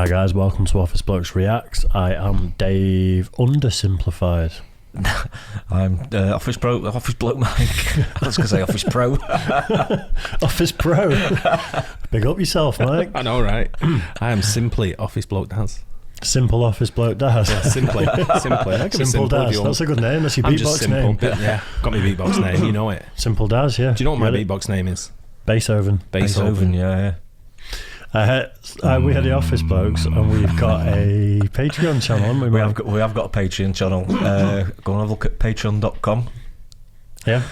Hi guys, welcome to Office Blokes Reacts. I am Dave Undersimplified. I'm Office Bloke Mike. I was going to say Office Pro. Office Pro. Big up yourself, Mike. I know, right? I am simply Office Bloke Daz. Simple Office Bloke Daz. Yeah, simply. Simple Daz. That's a good name. That's your beatbox name. Yeah, got my beatbox name. You know it. Simple Daz. Yeah. Do you know what my beatbox name is? Beethoven. Beethoven. Yeah. We had the Office Blokes, and we've got a Patreon channel, haven't we? We have got a Patreon channel. Go and have a look at patreon.com. Yeah.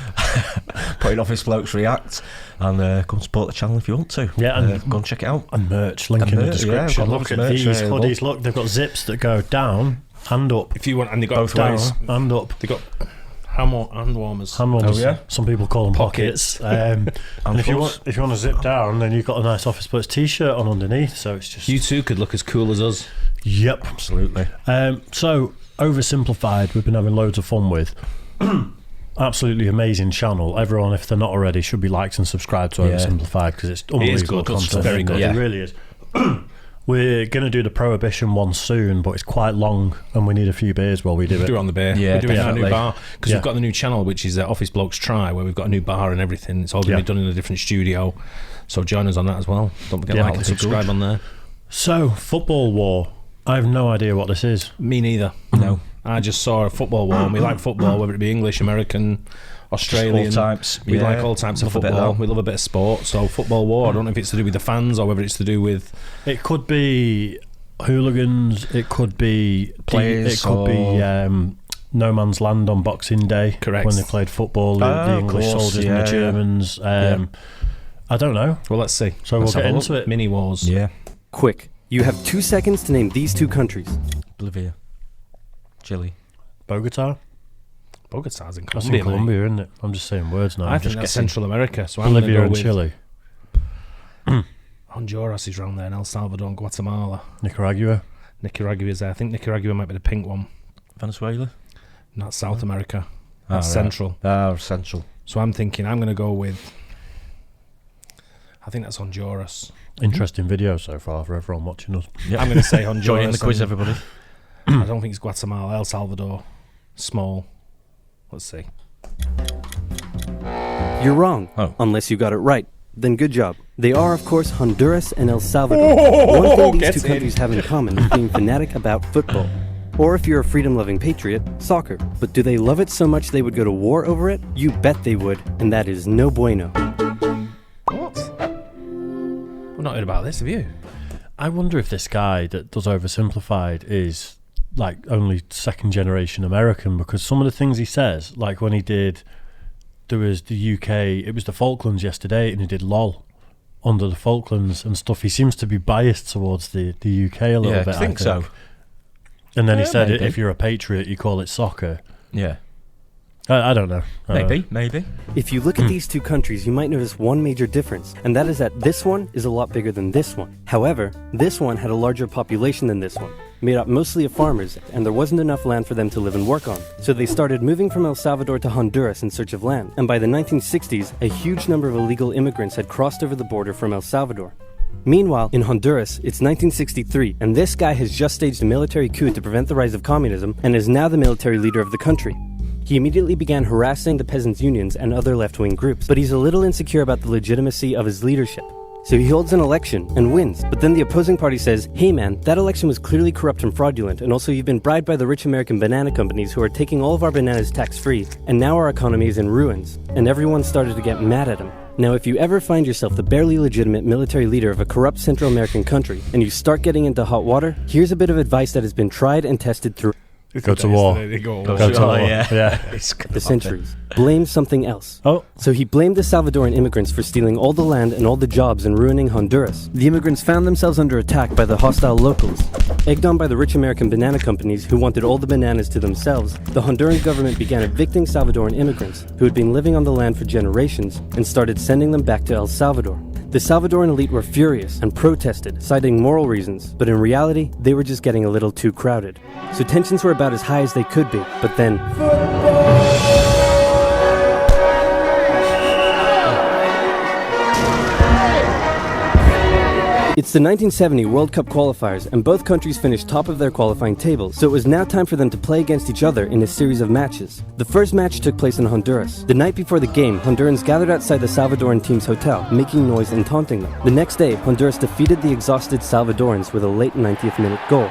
Put in Office Blokes React and come support the channel if you want to. Yeah, and go and check it out. And merch, link in the description. Yeah, look at these hoodies. Look, they've got zips that go down and up. If you want, and they got both down ways and up. They got hand warmers. Hand warmers. Oh, yeah? Some people call them pockets. And if you want to zip down, then you've got a nice Office Blokes t-shirt on underneath. So it's just you two could look as cool as us. Yep, absolutely. So Oversimplified, we've been having loads of fun with. Absolutely amazing channel. Everyone, if they're not already, should be liked and subscribed to Oversimplified because it's unbelievable content. It's very good. It really is. We're going to do the Prohibition one soon, but it's quite long and we need a few beers while we do it. Do it on the beer. Yeah, we're doing our definitely. new bar because we've got the new channel, which is Office Blokes Try, where we've got a new bar and everything. It's all going to be done in a different studio. So join us on that as well. Don't forget to like and subscribe on there. So, football war. I have no idea what this is. Me neither. No. I just saw a football war, and we like football, whether it be English, American, Australian. All types. We like all types of football. We love a bit of sport. So football war, I don't know if it's to do with the fans or whether it's to do with... It could be hooligans, it could be players, it could be No Man's Land on Boxing Day. Correct. When they played football, the English soldiers and the Germans. I don't know. Well, let's see. So we'll get into it. Mini wars. Yeah. Quick, you have 2 seconds to name these two countries. Bolivia. Chile. Bogota? Bogota's in That's Colombia, in Colombia, isn't it? I'm just saying words now. I think that's Central America. So I'm Bolivia go and with Chile. Honduras is round there, and El Salvador and Guatemala. Nicaragua is there. I think Nicaragua might be the pink one. Venezuela. Not South America. That's Central. Central. So I'm thinking I'm going to go with... I think that's Honduras. Interesting video so far for everyone watching us. Yep. I'm going to say Honduras. Join in the quiz, everybody. I don't think it's Guatemala. El Salvador. Small. Let's see. You're wrong, unless you got it right. Then good job. They are, of course, Honduras and El Salvador. One thing these two countries have in common is being fanatic about football. Or if you're a freedom-loving patriot, soccer. But do they love it so much they would go to war over it? You bet they would, and that is no bueno. What? I've not heard about this, have you? I wonder if this guy that does Oversimplified is like only second generation American, because some of the things he says, like when he did, there was the UK, it was the Falklands yesterday, and he did LOL under the Falklands and stuff. He seems to be biased towards the UK a little bit. I think so. And then he said, maybe. if you're a patriot, you call it soccer. Yeah. I don't know. Maybe. If you look at these two countries, you might notice one major difference, and that is that this one is a lot bigger than this one. However, this one had a larger population than this one, made up mostly of farmers, and there wasn't enough land for them to live and work on. So they started moving from El Salvador to Honduras in search of land, and by the 1960s, a huge number of illegal immigrants had crossed over the border from El Salvador. Meanwhile, in Honduras, it's 1963, and this guy has just staged a military coup to prevent the rise of communism, and is now the military leader of the country. He immediately began harassing the peasants' unions and other left-wing groups, but he's a little insecure about the legitimacy of his leadership. So he holds an election and wins, but then the opposing party says, hey man, that election was clearly corrupt and fraudulent, and also you've been bribed by the rich American banana companies who are taking all of our bananas tax-free, and now our economy is in ruins. And everyone started to get mad at him. Now, if you ever find yourself the barely legitimate military leader of a corrupt Central American country, and you start getting into hot water, here's a bit of advice that has been tried and tested through Go to war. Go to war. Yeah. the centuries. Blame something else. Oh. So he blamed the Salvadoran immigrants for stealing all the land and all the jobs and ruining Honduras. The immigrants found themselves under attack by the hostile locals. Egged on by the rich American banana companies who wanted all the bananas to themselves, the Honduran government began evicting Salvadoran immigrants who had been living on the land for generations and started sending them back to El Salvador. The Salvadoran elite were furious and protested, citing moral reasons, but in reality, they were just getting a little too crowded. So tensions were about as high as they could be, but then... It's the 1970 World Cup qualifiers, and both countries finished top of their qualifying tables, so it was now time for them to play against each other in a series of matches. The first match took place in Honduras. The night before the game, Hondurans gathered outside the Salvadoran team's hotel, making noise and taunting them. The next day, Honduras defeated the exhausted Salvadorans with a late 90th minute goal.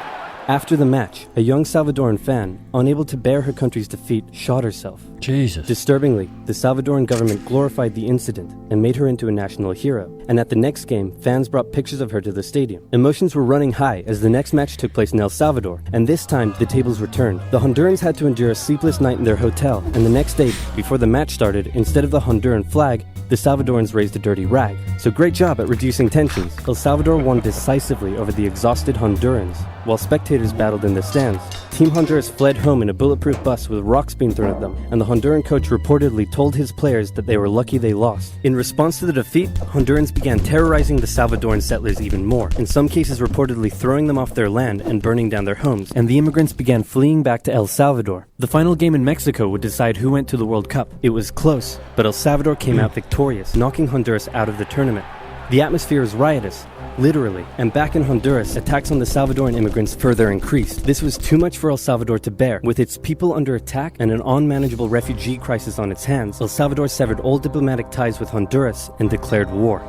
After the match, a young Salvadoran fan, unable to bear her country's defeat, shot herself. Jesus. Disturbingly, the Salvadoran government glorified the incident and made her into a national hero. And at the next game, fans brought pictures of her to the stadium. Emotions were running high as the next match took place in El Salvador, and this time the tables were turned. The Hondurans had to endure a sleepless night in their hotel, and the next day, before the match started, instead of the Honduran flag, the Salvadorans raised a dirty rag. So great job at reducing tensions. El Salvador won decisively over the exhausted Hondurans. While spectators battled in the stands, Team Honduras fled home in a bulletproof bus with rocks being thrown at them, and the Honduran coach reportedly told his players that they were lucky they lost. In response to the defeat, Hondurans began terrorizing the Salvadoran settlers even more, in some cases reportedly throwing them off their land and burning down their homes, and the immigrants began fleeing back to El Salvador. The final game in Mexico would decide who went to the World Cup. It was close, but El Salvador came out victorious, knocking Honduras out of the tournament. The atmosphere was riotous, literally, and back in Honduras, attacks on the Salvadoran immigrants further increased. This was too much for El Salvador to bear. With its people under attack and an unmanageable refugee crisis on its hands, El Salvador severed all diplomatic ties with Honduras and declared war.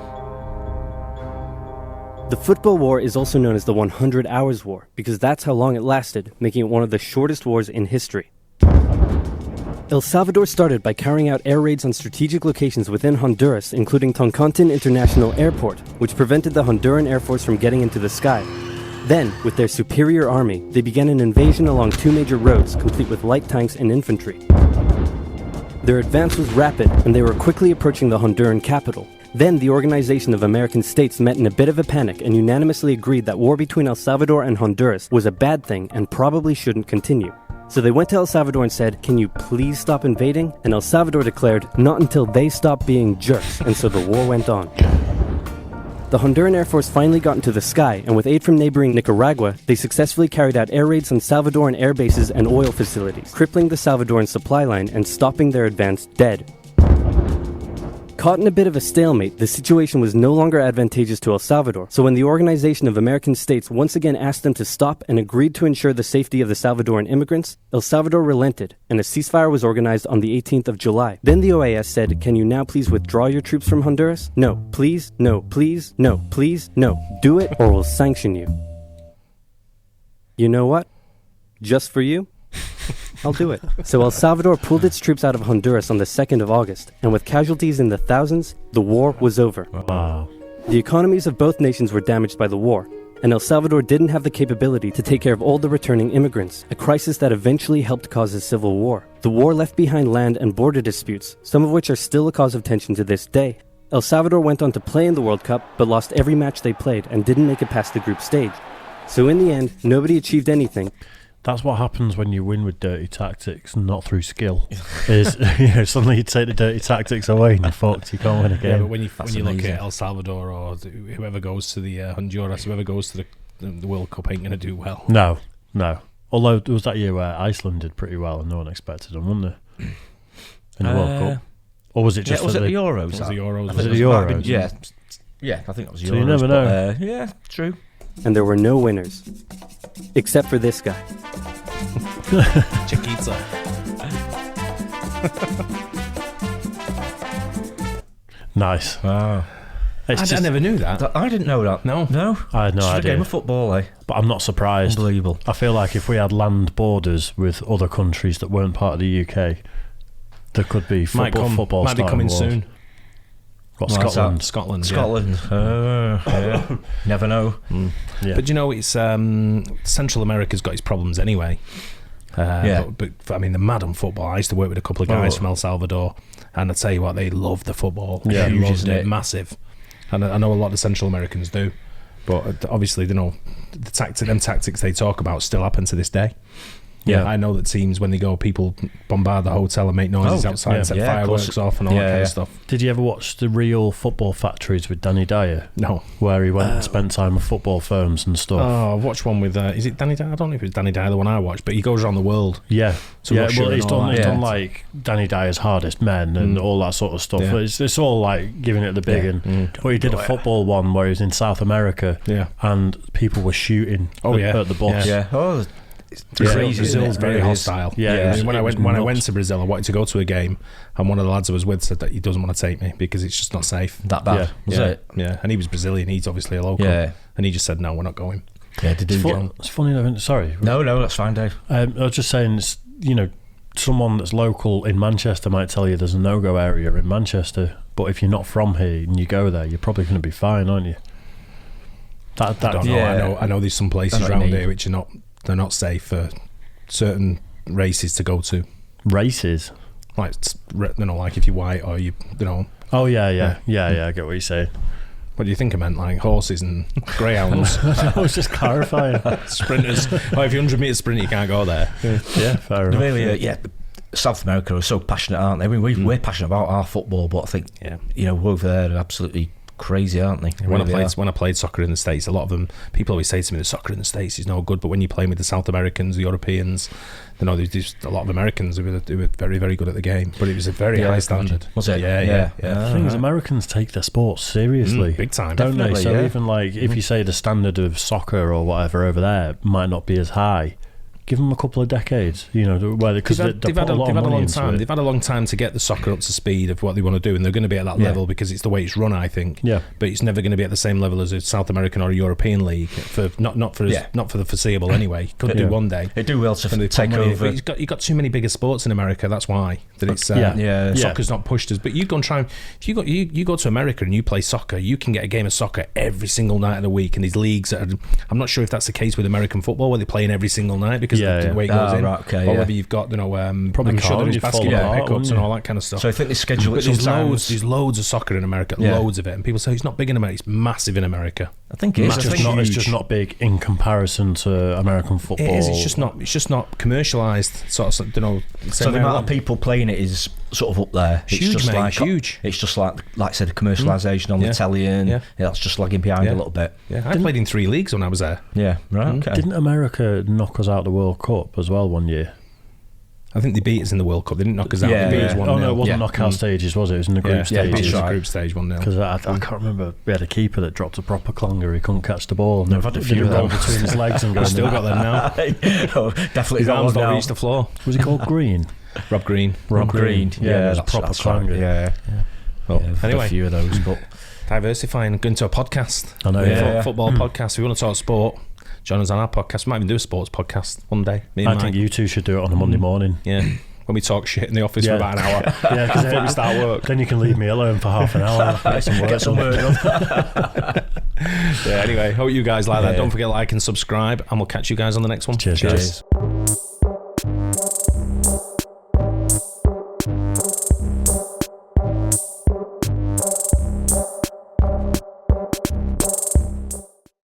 The football war is also known as the 100 Hours War, because that's how long it lasted, making it one of the shortest wars in history. El Salvador started by carrying out air raids on strategic locations within Honduras, including Toncontin International Airport, which prevented the Honduran Air Force from getting into the sky. Then, with their superior army, they began an invasion along two major roads, complete with light tanks and infantry. Their advance was rapid, and they were quickly approaching the Honduran capital. Then, the Organization of American States met in a bit of a panic and unanimously agreed that war between El Salvador and Honduras was a bad thing and probably shouldn't continue. So they went to El Salvador and said, "Can you please stop invading?" And El Salvador declared, "Not until they stop being jerks," and so the war went on. The Honduran Air Force finally got into the sky, and with aid from neighboring Nicaragua, they successfully carried out air raids on Salvadoran air bases and oil facilities, crippling the Salvadoran supply line and stopping their advance dead. Caught in a bit of a stalemate, the situation was no longer advantageous to El Salvador, so when the Organization of American States once again asked them to stop and agreed to ensure the safety of the Salvadoran immigrants, El Salvador relented, and a ceasefire was organized on the 18th of July. Then the OAS said, "Can you now please withdraw your troops from Honduras? No, please, no, please, no, please, no. Do it or we'll sanction you." You know what? Just for you? I'll do it. So El Salvador pulled its troops out of Honduras on the 2nd of August, and with casualties in the thousands, the war was over. Wow. The economies of both nations were damaged by the war, and El Salvador didn't have the capability to take care of all the returning immigrants, a crisis that eventually helped cause a civil war. The war left behind land and border disputes, some of which are still a cause of tension to this day. El Salvador went on to play in the World Cup, but lost every match they played and didn't make it past the group stage. So in the end, nobody achieved anything. That's what happens when you win with dirty tactics, not through skill. Is suddenly you take the dirty tactics away and you're fucked. You can't win a game. Yeah, but when you look at El Salvador or whoever goes to the Honduras, whoever goes to the World Cup ain't going to do well. No. Although there was that year where Iceland did pretty well and no one expected them, wasn't there? In the World Cup. Or was it just was it the Euros? Was it the Euros? Was it the Euros? Yeah, I think that was Euros. So you never know. Yeah, true. And there were no winners. Except for this guy. Chiquita. Nice. Wow. I never knew that. I didn't know that. No. I had no Just idea. a game of football, eh? But I'm not surprised. Unbelievable. I feel like if we had land borders with other countries that weren't part of the UK, there could be football might be coming soon. What, Scotland. Scotland. Yeah. Never know. Yeah. But you know, it's Central America's got its problems anyway. But I mean, they're mad on football. I used to work with a couple of guys from El Salvador, and I tell you what, they love the football. Yeah, they loved it, massive. And I know a lot of Central Americans do, but obviously, you know, them tactics they talk about still happen to this day. Yeah, I know that teams, when they go, people bombard the hotel and make noises outside and set fireworks off and all that kind of stuff. Did you ever watch The Real Football Factories with Danny Dyer? No. Where he went and spent time with football firms and stuff. Oh, I've watched one with, is it Danny Dyer? I don't know if it's Danny Dyer, the one I watched, but he goes around the world. Yeah. Russia well, he's and done like Danny Dyer's Hardest Men and all that sort of stuff. Yeah. It's all like giving it the big one. But he did a football one where he was in South America and people were shooting at the bus. Yeah. Oh, it's crazy. Brazil's very hostile. Yeah. I mean, when I went to Brazil, I wanted to go to a game, and one of the lads I was with said that he doesn't want to take me because it's just not safe. That bad, was it? Yeah, and he was Brazilian. He's obviously a local. Yeah. And he just said, no, we're not going. Yeah, it's funny though. Sorry. No, that's fine, Dave. I was just saying, someone that's local in Manchester might tell you there's a no-go area in Manchester, but if you're not from here and you go there, you're probably going to be fine, aren't you? I don't know. I know there's some places around here which they're not safe for certain races to go to. Races? Like, like if you're white or Oh yeah, I get what you're saying. What do you think I meant? Like horses and greyhounds? I was just clarifying. Sprinters. If you're 100 metre sprint, you can't go there. Yeah, fair enough. Really, South America are so passionate, aren't they? I mean, we're passionate about our football, but I think over there they're absolutely crazy, aren't they? When I played soccer in the States, a lot of them, people always say to me, the soccer in the States is no good, but when you're playing with the South Americans, the Europeans, there's a lot of Americans who were very, very good at the game, but it was a very high standard. Was it? Yeah. The thing is, Americans take their sports seriously. Big time. Don't Definitely, they? So even like, if you say the standard of soccer or whatever over there might not be as high, give them a couple of decades, because they've had a long time. They've had a long time to get the soccer up to speed of what they want to do, and they're going to be at that level because it's the way it's run, I think. Yeah. But it's never going to be at the same level as a South American or a European league for not for the foreseeable anyway. Could do one day. They do well to take over. But you've got too many bigger sports in America. That's why it's soccer's not pushed as. But you go and try. If you go to America and you play soccer, you can get a game of soccer every single night of the week. And these leagues I'm not sure if that's the case with American football, where they're playing every single night because the way it goes in. Right, okay, or whether you've got probably I'm sure there's basketball pickups and all that kind of stuff. So I think they schedule it sometimes. There's loads of soccer in America, loads of it, and people say it's not big in America. It's massive in America. I think it is. It's just not big in comparison to American football. It is. It's just not commercialised. So the amount of people playing it is sort of up there. It's huge, just mate, like huge. It's just like I said, the commercialisation on the telly, and that's just lagging behind a little bit. Yeah, I played in 3 leagues when I was there. Yeah, right. Okay. Didn't America knock us out the World Cup as well one year? I think they beat us in the World Cup. They didn't knock us out. They beat us 1-0. Oh no, it wasn't knockout stages, was it? It was in the group stage. It was group stage 1-0. Because I can't remember. We had a keeper that dropped a proper clonger. He couldn't catch the ball. I've had a few roll between his legs and go. Still got them now. Definitely. His arms don't reach the floor. Was he called Green? Rob Green. Rob Green. Yeah, that's proper clanger. Yeah. Well, anyway, a few of those, but diversifying, going to a podcast. I know. Football podcast. If you want to talk sport, join us on our podcast. We might even do a sports podcast one day. I think you two should do it on a Monday morning. Yeah. When we talk shit in the office for about an hour. Before we start work. Then you can leave me alone for half an hour. Get some work done. Anyway, hope you guys like that. Don't forget to like and subscribe, and we'll catch you guys on the next one. Cheers.